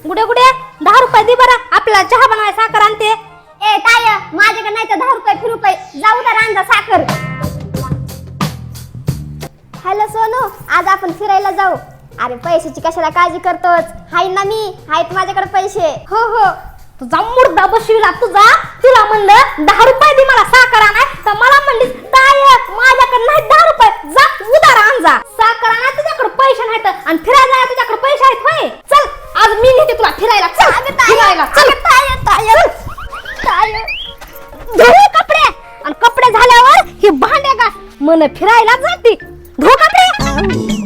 गुडे गुडे 10 रुपये दे बरं, आपल्याला चहा बनवाय साखर आणते. ए ताय माझ्याकडे नाही तर 10 रुपये फिर रुपये जाऊ तर आणजा साखर. हॅलो सोनू, आज आपण फिरायला जाऊ. अरे पैशाची कशाला काळजी करतोस, हाय ना मी, आहेत माझ्याकडे पैसे. हो हो, तुझा मुर्दा बसविला तुझा. तुला म्हणलं 10 रुपये दे मला साखर आणाय, तर मला म्हणलीस ताय माझ्याकडे नाही 10 रुपये, जा उधार आण जा. साखर आणाय तुझ्याकडे पैसे नाहीत आणि फिरायला जाय तुझ्याकडे पैसे आहेत होय. चल आज मी नेते तुला फिरायला. चल फिरायला चल. धुळे कपडे आणि कपडे झाल्यावर ही भांडे घास. मन फिरायला जाते. धो कपडे.